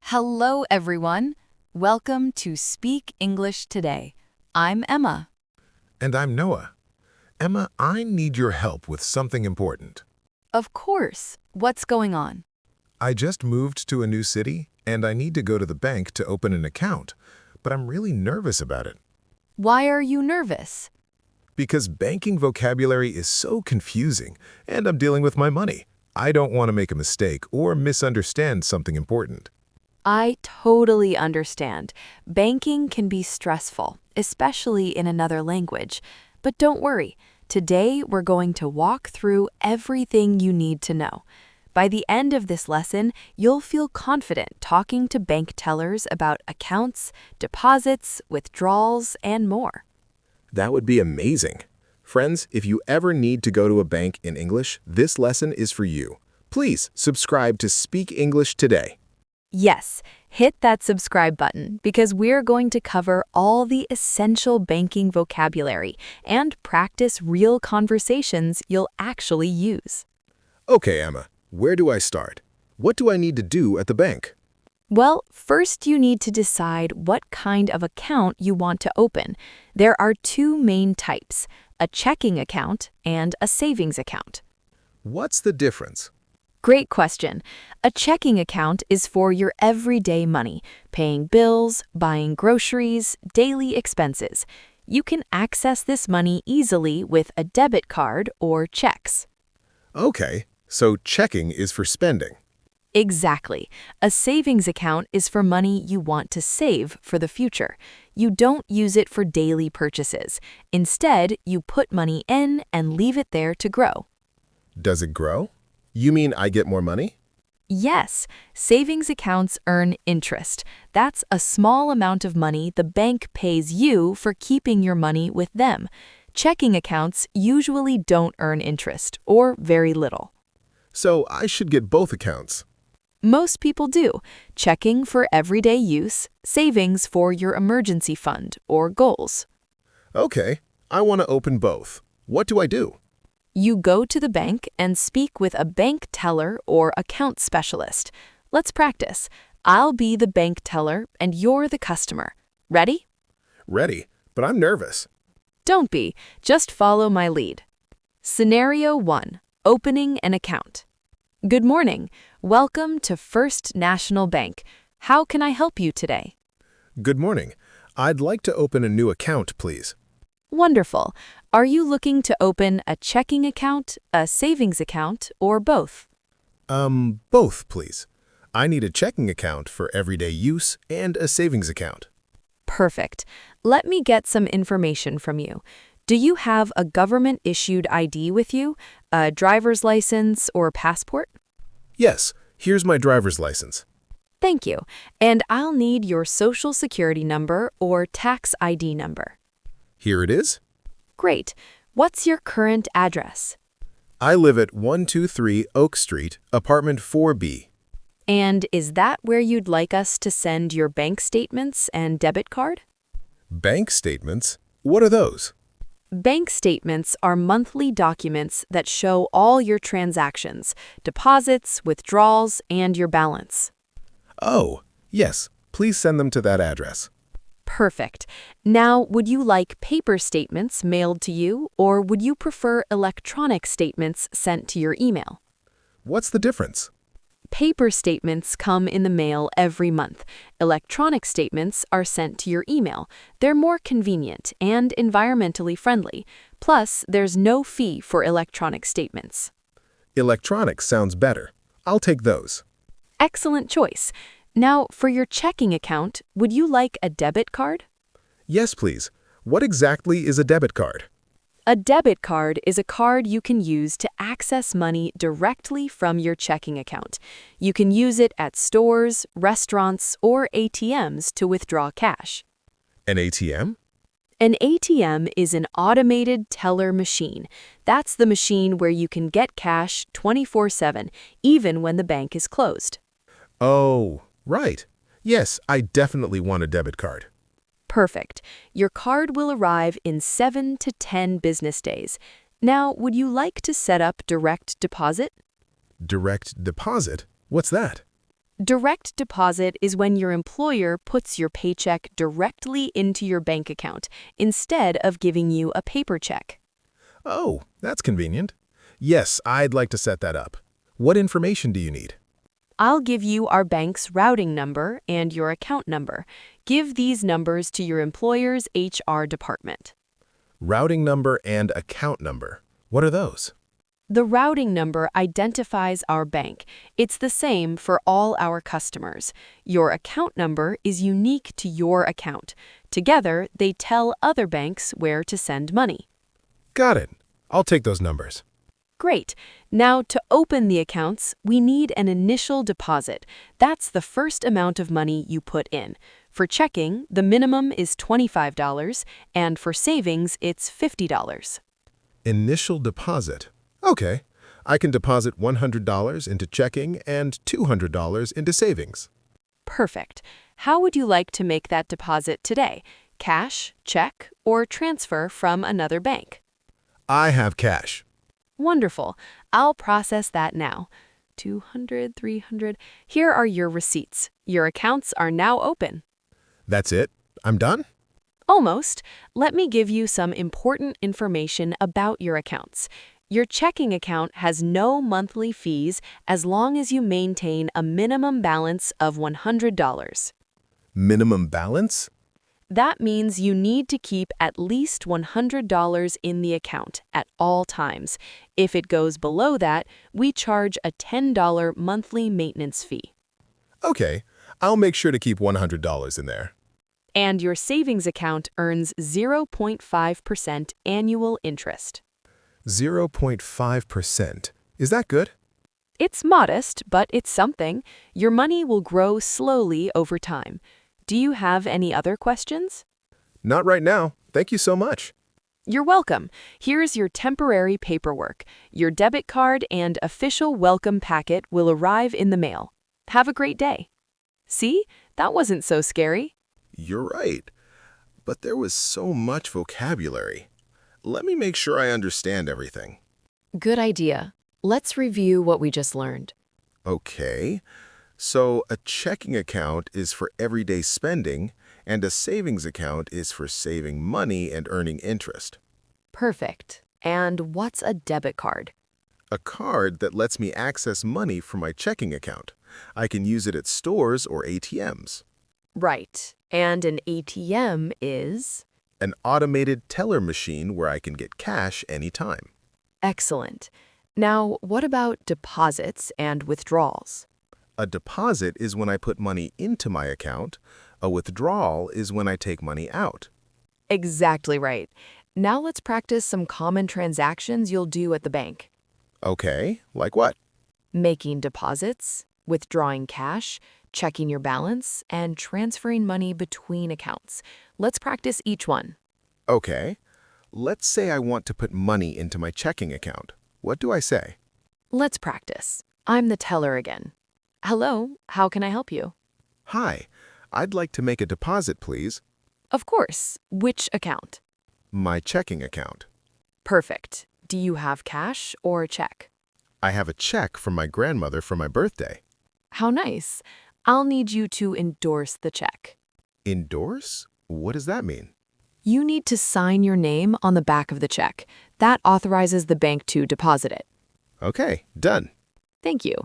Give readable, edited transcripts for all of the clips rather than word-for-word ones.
Hello, everyone. Welcome to Speak English Today. I'm Emma. And I'm Noah. Emma, I need your help with something important. Of course. What's going on? I just moved to a new city, and I need to go to the bank to open an account, but I'm really nervous about it. Why are you nervous? Because banking vocabulary is so confusing, and I'm dealing with my money. I don't want to make a mistake or misunderstand something important. I totally understand. Banking can be stressful, especially in another language. But don't worry. Today, we're going to walk through everything you need to know. By the end of this lesson, you'll feel confident talking to bank tellers about accounts, deposits, withdrawals, and more. That would be amazing. Friends, if you ever need to go to a bank in English, this lesson is for you. Please subscribe to Speak English Today. Yes, hit that subscribe button because we're going to cover all the essential banking vocabulary and practice real conversations you'll actually use. Okay, Emma, where do I start? What do I need to do at the bank? Well, first you need to decide what kind of account you want to open. There are two main types, a checking account and a savings account. What's the difference? Great question. A checking account is for your everyday money, paying bills, buying groceries, daily expenses. You can access this money easily with a debit card or checks. Okay, so checking is for spending. Exactly. A savings account is for money you want to save for the future. You don't use it for daily purchases. Instead, you put money in and leave it there to grow. Does it grow? You mean I get more money? Yes, savings accounts earn interest. That's a small amount of money the bank pays you for keeping your money with them. Checking accounts usually don't earn interest, or very little. So I should get both accounts. Most people do. Checking for everyday use, savings for your emergency fund or goals. Okay, I want to open both. What do I do? You go to the bank and speak with a bank teller or account specialist. Let's practice. I'll be the bank teller and you're the customer. Ready? Ready, but I'm nervous. Don't be. Just follow my lead. Scenario 1. Opening an account. Good morning. Welcome to First National Bank. How can I help you today? Good morning. I'd like to open a new account, please. Wonderful. Are you looking to open a checking account, a savings account, or both? Both, please. I need a checking account for everyday use and a savings account. Perfect. Let me get some information from you. Do you have a government-issued ID with you, a driver's license or passport? Yes, here's my driver's license. Thank you. And I'll need your social security number or tax ID number. Here it is. Great. What's your current address? I live at 123 Oak Street, apartment 4B. And is that where you'd like us to send your bank statements and debit card? Bank statements? What are those? Bank statements are monthly documents that show all your transactions, deposits, withdrawals, and your balance. Oh, yes. Please send them to that address. Perfect. Now, would you like paper statements mailed to you, or would you prefer electronic statements sent to your email? What's the difference? Paper statements come in the mail every month. Electronic statements are sent to your email. They're more convenient and environmentally friendly. Plus, there's no fee for electronic statements. Electronic sounds better. I'll take those. Excellent choice. Now, for your checking account, would you like a debit card? Yes, please. What exactly is a debit card? A debit card is a card you can use to access money directly from your checking account. You can use it at stores, restaurants, or ATMs to withdraw cash. An ATM? An ATM is an automated teller machine. That's the machine where you can get cash 24/7, even when the bank is closed. Oh, right. Yes, I definitely want a debit card. Perfect. Your card will arrive in 7 to 10 business days. Now, would you like to set up direct deposit? Direct deposit? What's that? Direct deposit is when your employer puts your paycheck directly into your bank account instead of giving you a paper check. Oh, that's convenient. Yes, I'd like to set that up. What information do you need? I'll give you our bank's routing number and your account number. Give these numbers to your employer's HR department. Routing number and account number. What are those? The routing number identifies our bank. It's the same for all our customers. Your account number is unique to your account. Together, they tell other banks where to send money. Got it. I'll take those numbers. Great. Now, to open the accounts, we need an initial deposit. That's the first amount of money you put in. For checking, the minimum is $25, and for savings, it's $50. Initial deposit. Okay. I can deposit $100 into checking and $200 into savings. Perfect. How would you like to make that deposit today? Cash, check, or transfer from another bank? I have cash. Wonderful. I'll process that now. 200, 300. Here are your receipts. Your accounts are now open. That's it? I'm done? Almost. Let me give you some important information about your accounts. Your checking account has no monthly fees as long as you maintain a minimum balance of $100. Minimum balance? That means you need to keep at least $100 in the account at all times. If it goes below that, we charge a $10 monthly maintenance fee. Okay, I'll make sure to keep $100 in there. And your savings account earns 0.5% annual interest. 0.5%. Is that good? It's modest, but it's something. Your money will grow slowly over time. Do you have any other questions? Not right now. Thank you so much. You're welcome. Here's your temporary paperwork. Your debit card and official welcome packet will arrive in the mail. Have a great day. See? That wasn't so scary. You're right. But there was so much vocabulary. Let me make sure I understand everything. Good idea. Let's review what we just learned. Okay. So a checking account is for everyday spending, and a savings account is for saving money and earning interest. Perfect. And what's a debit card? A card that lets me access money from my checking account. I can use it at stores or ATMs. Right. And an ATM is? An automated teller machine where I can get cash anytime. Excellent. Now, what about deposits and withdrawals? A deposit is when I put money into my account. A withdrawal is when I take money out. Exactly right. Now let's practice some common transactions you'll do at the bank. Okay, like what? Making deposits, withdrawing cash, checking your balance, and transferring money between accounts. Let's practice each one. Okay, let's say I want to put money into my checking account. What do I say? Let's practice. I'm the teller again. Hello, how can I help you? Hi, I'd like to make a deposit, please. Of course. Which account? My checking account. Perfect. Do you have cash or a check? I have a check from my grandmother for my birthday. How nice. I'll need you to endorse the check. Endorse? What does that mean? You need to sign your name on the back of the check. That authorizes the bank to deposit it. Okay, done. Thank you.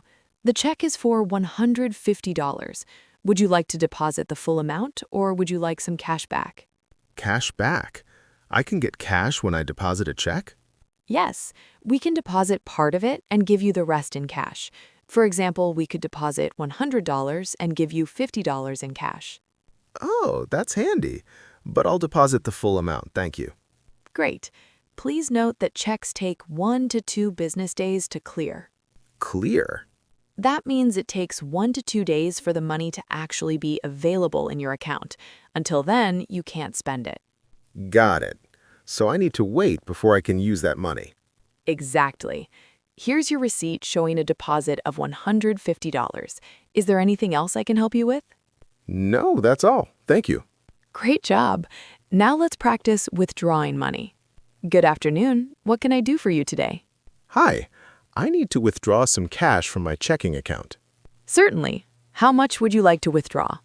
The check is for $150. Would you like to deposit the full amount, or would you like some cash back? Cash back? I can get cash when I deposit a check? Yes, we can deposit part of it and give you the rest in cash. For example, we could deposit $100 and give you $50 in cash. Oh, that's handy. But I'll deposit the full amount, thank you. Great. Please note that checks take 1 to 2 business days to clear. Clear? That means it takes 1 to 2 days for the money to actually be available in your account. Until then, you can't spend it. Got it. So I need to wait before I can use that money. Exactly. Here's your receipt showing a deposit of $150. Is there anything else I can help you with? No, that's all. Thank you. Great job. Now let's practice withdrawing money. Good afternoon. What can I do for you today? Hi, I need to withdraw some cash from my checking account. Certainly. How much would you like to withdraw?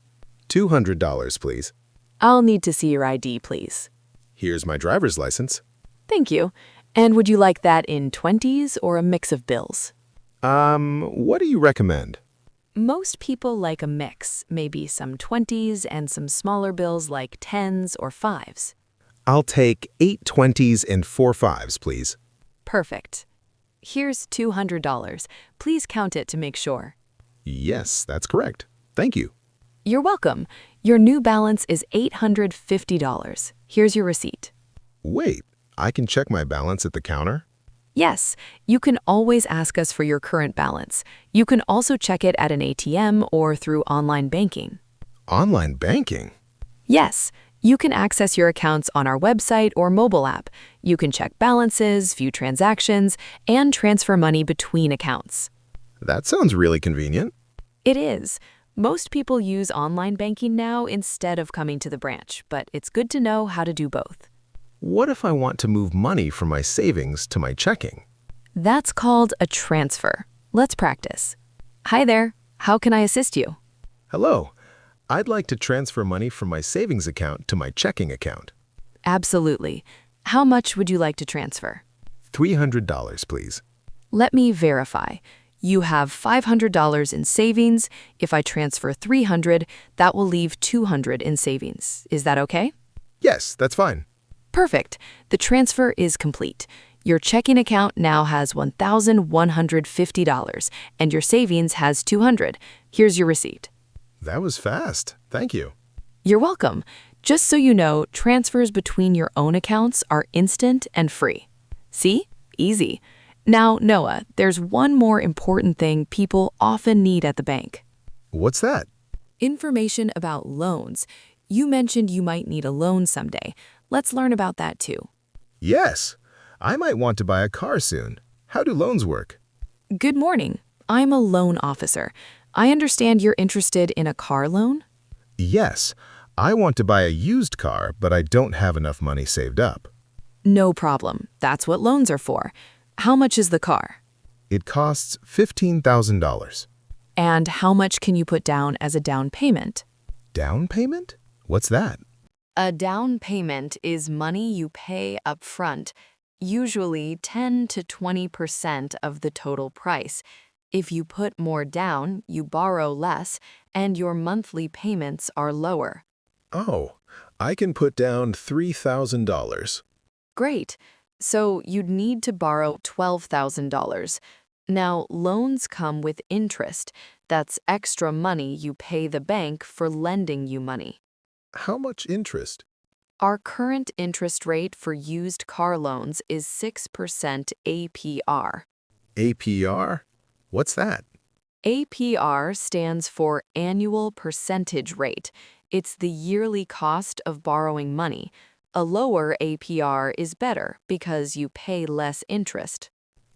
$200, please. I'll need to see your ID, please. Here's my driver's license. Thank you. And would you like that in 20s or a mix of bills? What do you recommend? Most people like a mix, maybe some 20s and some smaller bills like 10s or 5s. I'll take 8 20s and 4 5s, please. Perfect. Here's $200. Please count it to make sure. Yes, that's correct. Thank you. You're welcome. Your new balance is $850. Here's your receipt. Wait, I can check my balance at the counter? Yes, you can always ask us for your current balance. You can also check it at an ATM or through online banking. Online banking? Yes, you can access your accounts on our website or mobile app. You can check balances, view transactions, and transfer money between accounts. That sounds really convenient. It is. Most people use online banking now instead of coming to the branch, but it's good to know how to do both. What if I want to move money from my savings to my checking? That's called a transfer. Let's practice. Hi there. How can I assist you? Hello. I'd like to transfer money from my savings account to my checking account. Absolutely. How much would you like to transfer? $300, please. Let me verify. You have $500 in savings. If I transfer $300, that will leave $200 in savings. Is that okay? Yes, that's fine. Perfect. The transfer is complete. Your checking account now has $1,150 and your savings has $200. Here's your receipt. That was fast. Thank you. You're welcome. Just so you know, transfers between your own accounts are instant and free. See? Easy. Now, Noah, there's one more important thing people often need at the bank. What's that? Information about loans. You mentioned you might need a loan someday. Let's learn about that too. Yes. I might want to buy a car soon. How do loans work? Good morning. I'm a loan officer. I understand you're interested in a car loan? Yes. I want to buy a used car, but I don't have enough money saved up. No problem. That's what loans are for. How much is the car? It costs $15,000. And how much can you put down as a down payment? Down payment? What's that? A down payment is money you pay up front, usually 10 to 20% of the total price. If you put more down, you borrow less, and your monthly payments are lower. Oh, I can put down $3,000. Great. So you'd need to borrow $12,000. Now, loans come with interest. That's extra money you pay the bank for lending you money. How much interest? Our current interest rate for used car loans is 6% APR. APR? What's that? APR stands for annual percentage rate. It's the yearly cost of borrowing money. A lower APR is better because you pay less interest.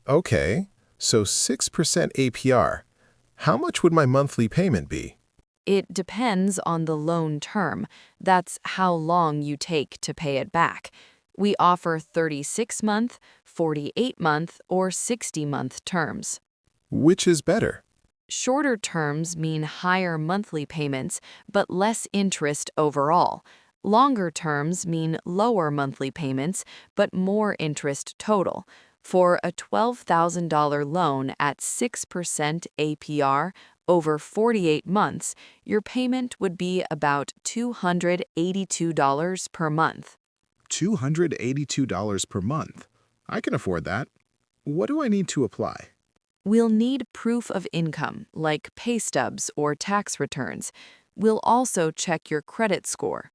Okay, so 6% APR. How much would my monthly payment be? It depends on the loan term. That's how long you take to pay it back. We offer 36-month, 48-month, or 60-month terms. Which is better? Shorter terms mean higher monthly payments, but less interest overall. Longer terms mean lower monthly payments, but more interest total. For a $12,000 loan at 6% APR over 48 months, your payment would be about $282 per month. $282 per month. I can afford that. What do I need to apply? We'll need proof of income, like pay stubs or tax returns. We'll also check your credit score.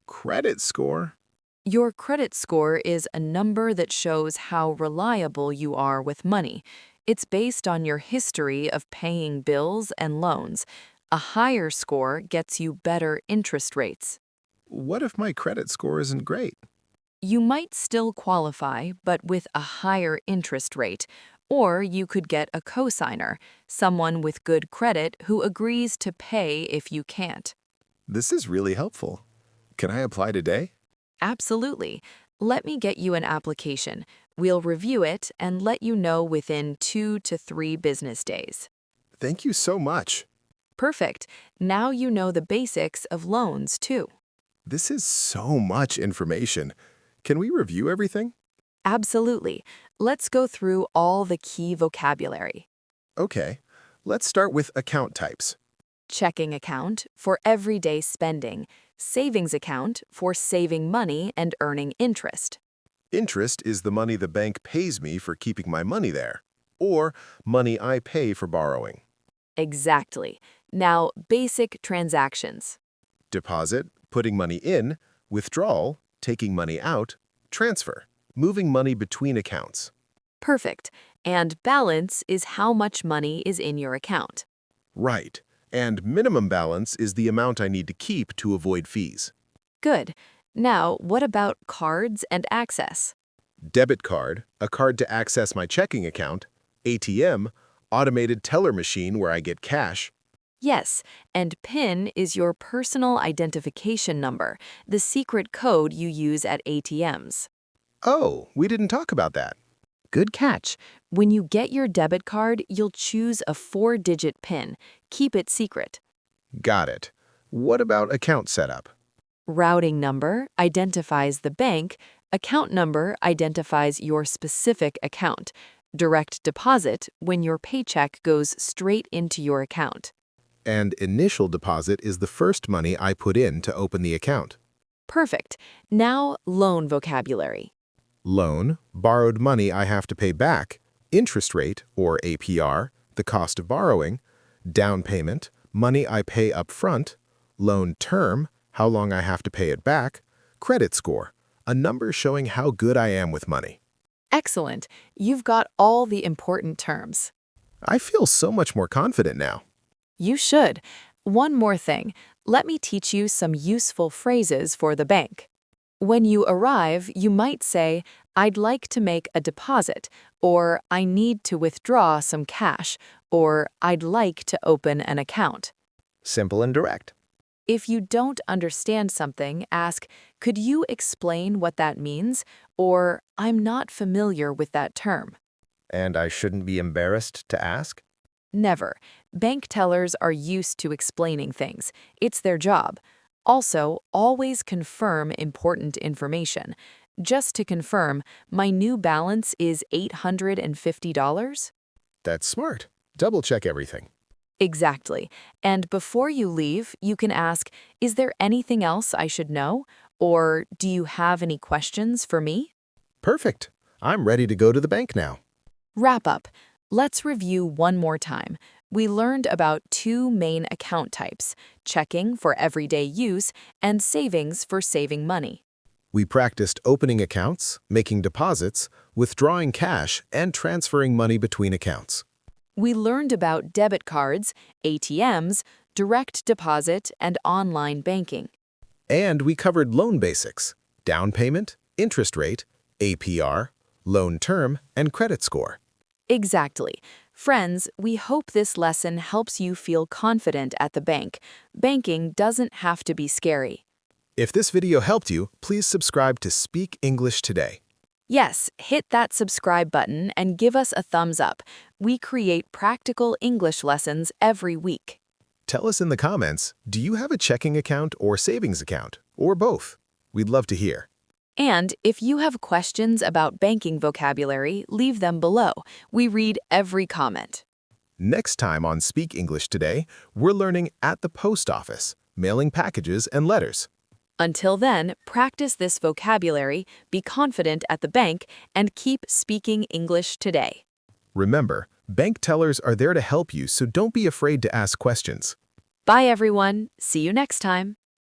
Credit score? Your credit score is a number that shows how reliable you are with money. It's based on your history of paying bills and loans. A higher score gets you better interest rates. What if my credit score isn't great? You might still qualify, but with a higher interest rate. Or you could get a cosigner, someone with good credit who agrees to pay if you can't. This is really helpful. Can I apply today? Absolutely. Let me get you an application. We'll review it and let you know within 2 to 3 business days. Thank you so much. Perfect. Now you know the basics of loans, too. This is so much information. Can we review everything? Absolutely. Let's go through all the key vocabulary. Okay, let's start with account types. Checking account for everyday spending. Savings account for saving money and earning interest. Interest is the money the bank pays me for keeping my money there, or money I pay for borrowing. Exactly. Now, basic transactions. Deposit, putting money in; withdrawal, taking money out; transfer, moving money between accounts. Perfect. And balance is how much money is in your account. Right. And minimum balance is the amount I need to keep to avoid fees. Good. Now, what about cards and access? Debit card, a card to access my checking account; ATM, automated teller machine where I get cash; Yes, and PIN is your personal identification number, the secret code you use at ATMs. oh, we didn't talk about that. Good catch. When you get your debit card, you'll choose a 4-digit PIN. Keep it secret. Got it. What about account setup? Routing number identifies the bank. Account number identifies your specific account. Direct deposit when your paycheck goes straight into your account. And initial deposit is the first money I put in to open the account. Perfect. Now, loan vocabulary. Loan, borrowed money I have to pay back; interest rate, or APR, the cost of borrowing; down payment, money I pay up front; loan term, how long I have to pay it back; credit score, a number showing how good I am with money. Excellent. You've got all the important terms. I feel so much more confident now. You should. One more thing. Let me teach you some useful phrases for the bank. When you arrive, you might say, "I'd like to make a deposit," or "I need to withdraw some cash," or "I'd like to open an account." Simple and direct. If you don't understand something, ask, "Could you explain what that means?" or "I'm not familiar with that term." And I shouldn't be embarrassed to ask? Never. Bank tellers are used to explaining things. It's their job. Also, always confirm important information. Just to confirm, my new balance is $850? That's smart. Double check everything. Exactly. And before you leave, you can ask, "Is there anything else I should know?" Or, "Do you have any questions for me?" Perfect. I'm ready to go to the bank now. Wrap up. Let's review one more time. We learned about 2 main account types: checking for everyday use and savings for saving money. We practiced opening accounts, making deposits, withdrawing cash, and transferring money between accounts. We learned about debit cards, ATMs, direct deposit, and online banking. And we covered loan basics: down payment, interest rate, APR, loan term, and credit score. Exactly. Friends, we hope this lesson helps you feel confident at the bank. Banking doesn't have to be scary. If this video helped you, please subscribe to Speak English Today. Yes, hit that subscribe button and give us a thumbs up. We create practical English lessons every week. Tell us in the comments, do you have a checking account or savings account, or both? We'd love to hear. And if you have questions about banking vocabulary, leave them below. We read every comment. Next time on Speak English Today, we're learning at the post office, mailing packages and letters. Until then, practice this vocabulary, be confident at the bank, and keep speaking English today. Remember, bank tellers are there to help you, so don't be afraid to ask questions. Bye, everyone. See you next time.